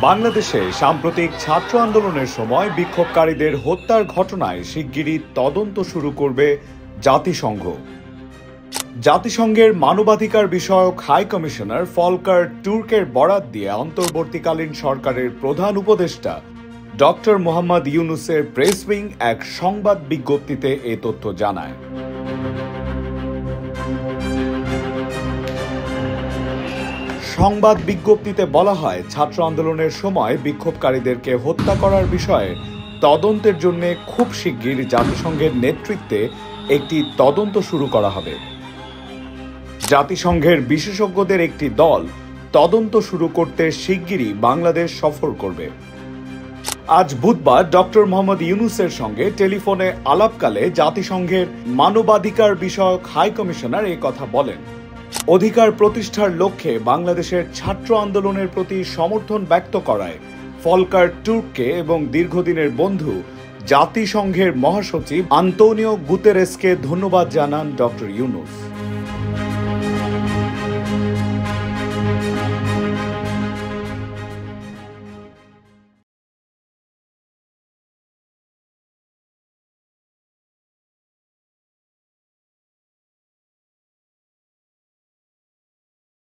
বাংলাদেশে সাম্প্রতিক ছাত্র আন্দোলনের সময় বিক্ষোভকারীদের হত্যার ঘটনায় শিগগিরই তদন্ত শুরু করবে জাতিসংঘ। জাতিসংঘের মানবাধিকার বিষয়ক হাই কমিশনার ফলকার টুর্কের বরাত দিয়ে অন্তর্বর্তীকালীন সরকারের প্রধান উপদেষ্টা ডক্টর মোহাম্মদ ইউনূসের প্রেস উইং এক সংবাদ বিজ্ঞপ্তিতে এ তথ্য জানায়। সংবাদ বিজ্ঞপ্তিতে বলা হয়, ছাত্র আন্দোলনের সময় বিক্ষোভকারীদেরকে হত্যা করার বিষয়ে তদন্তের জন্য খুব শিগগির জাতিসংঘের নেতৃত্বে একটি তদন্ত শুরু করা হবে। জাতিসংঘের বিশেষজ্ঞদের একটি দল তদন্ত শুরু করতে শিগগিরই বাংলাদেশ সফর করবে। আজ বুধবার ডক্টর মোহাম্মদ ইউনূসের সঙ্গে টেলিফোনে আলাপকালে জাতিসংঘের মানবাধিকার বিষয়ক হাই কমিশনার এই কথা বলেন। অধিকার প্রতিষ্ঠার লক্ষ্যে বাংলাদেশের ছাত্র আন্দোলনের প্রতি সমর্থন ব্যক্ত করায় ফলকার টুর্ককে এবং দীর্ঘদিনের বন্ধু জাতিসংঘের মহাসচিব আন্তোনিও গুতেরেসকে ধন্যবাদ জানান ডক্টর ইউনূস।